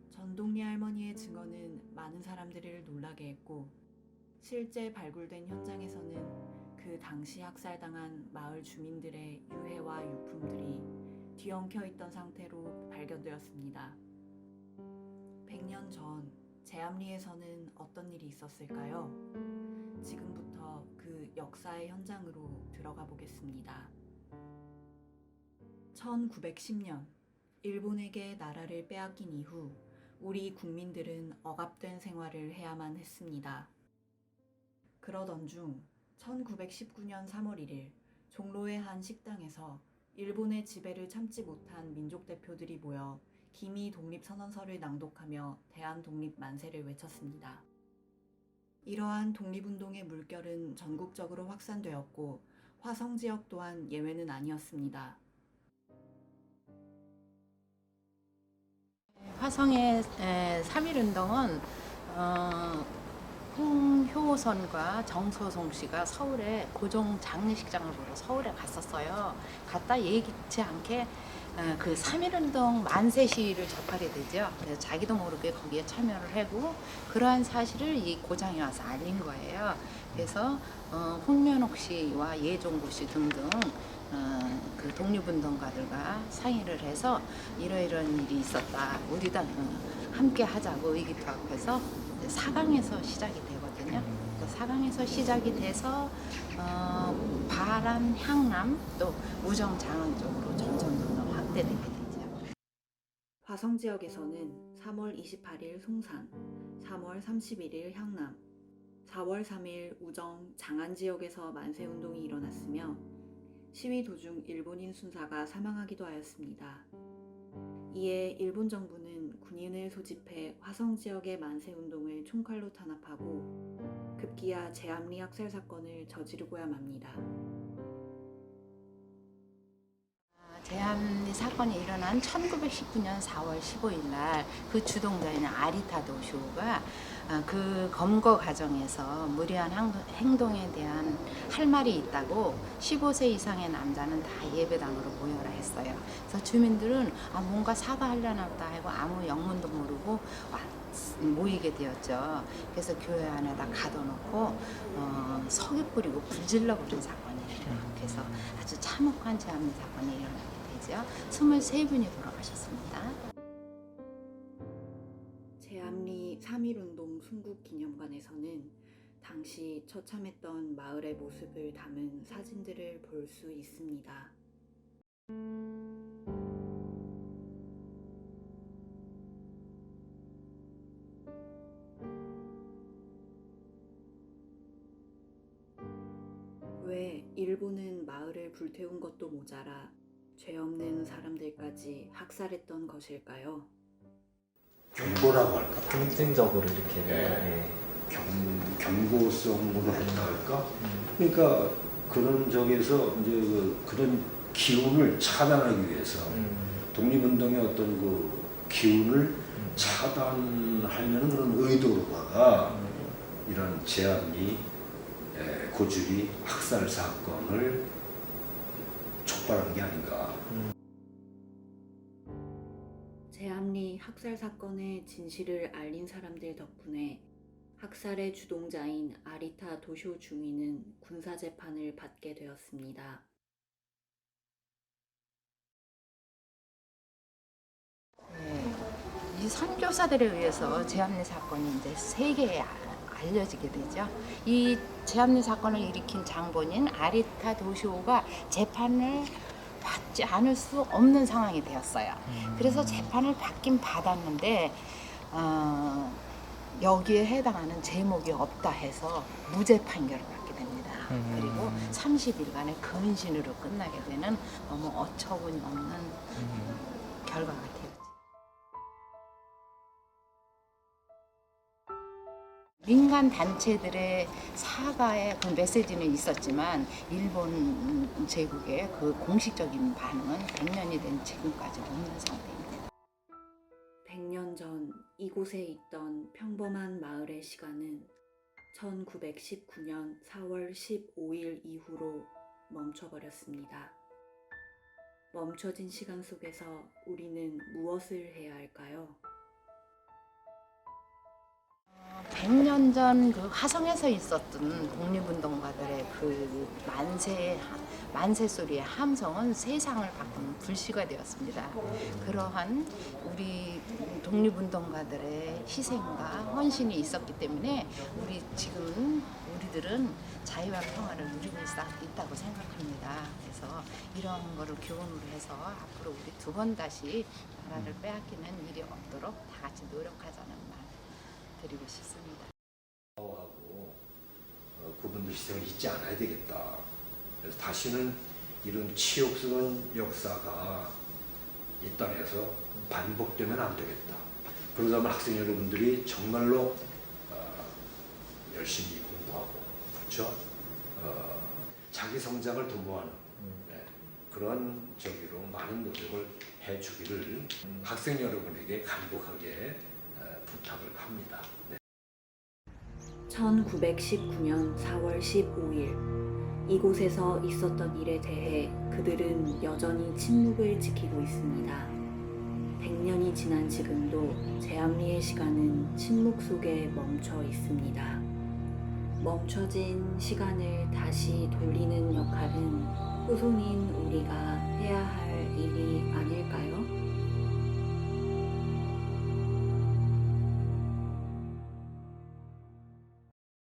전동리 할머니의 증언은 많은 사람들을 놀라게 했고, 실제 발굴된 현장에서는 그 당시 학살당한 마을 주민들의 유해와 유품들이 뒤엉켜 있던 상태로 발견되었습니다. 100년 전 제암리에서는 어떤 일이 있었을까요? 지금부터 그 역사의 현장으로 들어가 보겠습니다. 1910년 일본에게 나라를 빼앗긴 이후 우리 국민들은 억압된 생활을 해야만 했습니다. 그러던 중 1919년 3월 1일 종로의 한 식당에서 일본의 지배를 참지 못한 민족 대표들이 모여 기미 독립선언서를 낭독하며 대한독립 만세를 외쳤습니다. 이러한 독립운동의 물결은 전국적으로 확산되었고 화성 지역 또한 예외는 아니었습니다. 화성의 3.1운동은 홍효선과 정소송 씨가 서울에 고종 장례식장을 보러 서울에 갔었어요. 갔다 예기치 않게 그 3.1운동 만세 시위를 접하게 되죠. 그래서 자기도 모르게 거기에 참여를 하고 그러한 사실을 이 고장에 와서 알린 거예요. 그래서 홍면옥 씨와 예종구 씨 등등 그 독립운동가들과 상의를 해서 이러이러한 일이 있었다. 우리도 함께 하자고 의기도 하고 해서 4강에서 시작이 되거든요. 4강에서 시작이 돼서 바란, 향남, 또 우정, 장안 쪽으로 점점 확대되게 되죠. 화성 지역에서는 3월 28일 송산, 3월 31일 향남, 4월 3일 우정, 장안 지역에서 만세운동이 일어났으며 시위 도중 일본인 순사가 사망하기도 하였습니다. 이에 일본 정부는 군인을 소집해 화성 지역의 만세운동을 총칼로 탄압하고 급기야 제암리 학살 사건을 저지르고야 맙니다. 제암리 사건이 일어난 1919년 4월 15일 날 그 주동자인 아리타 도쇼가 그 검거 과정에서 무리한 행동에 대한 할 말이 있다고 15세 이상의 남자는 다 예배당으로 모여라 했어요. 그래서 주민들은 뭔가 사과하려나 보다 하고 아무 영문도 모르고 모이게 되었죠. 그래서 교회 안에다 가둬놓고 석유 뿌리고 불질러 버린 사건이에요. 그래서 아주 참혹한 제암리 사건이 일어나게 되죠. 23분이 돌아가셨습니다. 제암리 3.1운동 순국기념관에서는 당시 처참했던 마을의 모습을 담은 사진들을 볼 수 있습니다. 왜 일본은 마을을 불태운 것도 모자라 죄 없는 사람들까지 학살했던 것일까요? 경고라고 할까? 경쟁적으로 이렇게 네. 경고성으로 했다 할까? 그러니까 그런 적에서 이제 그런 기운을 차단하기 위해서 독립운동의 어떤 그 기운을 차단하려는 그런 의도로다가 이런 제암리 고주리 학살 사건을 촉발한 게 아닌가. 제암리 학살 사건의 진실을 알린 사람들 덕분에 학살의 주동자인 아리타 도쇼 중위는 군사재판을 받게 되었습니다. 이 선교사들에 의해서 제암리 사건이 이제 세계에 알려지게 되죠. 이 제암리 사건을 일으킨 장본인 아리타 도시오가 재판을 받지 않을 수 없는 상황이 되었어요. 그래서 재판을 받긴 받았는데 여기에 해당하는 제목이 없다 해서 무죄 판결을 받게 됩니다. 그리고 30일간의 근신으로 끝나게 되는 너무 어처구니 없는 결과가 되었죠. 민간 단체들의 사과의 그 메시지는 있었지만 일본 제국의 그 공식적인 반응은 100년이 된 지금까지 없는 상태입니다. 100년 전 이곳에 있던 평범한 마을의 시간은 1919년 4월 15일 이후로 멈춰버렸습니다. 멈춰진 시간 속에서 우리는 무엇을 해야 할까요? 100년 전 그 화성에서 있었던 독립운동가들의 그 만세 소리의 함성은 세상을 바꾸는 불씨가 되었습니다. 그러한 우리 독립운동가들의 희생과 헌신이 있었기 때문에 우리들은 자유와 평화를 누리고 있다고 생각합니다. 그래서 이런 거를 교훈으로 해서 앞으로 우리 두 번 다시 나라를 빼앗기는 일이 없도록 다 같이 노력하자는 말 드리고 싶습니다. 하고 그분들 희생을 잊지 않아야 되겠다. 그래서 다시는 이런 치욕스러운 역사가 이 땅에서 반복되면 안 되겠다. 그러자면 학생 여러분들이 정말로 열심히 공부하고, 그렇죠? 자기 성장을 도모하는 그런 저기로 많은 노력을 해주기를 학생 여러분에게 간곡하게 부탁을 합니다. 1919년 4월 15일 이곳에서 있었던 일에 대해 그들은 여전히 침묵을 지키고 있습니다. 100년이 지난 지금도 제암리의 시간은 침묵 속에 멈춰 있습니다. 멈춰진 시간을 다시 돌리는 역할은 후손인 우리가 해야 할 일이 아닐까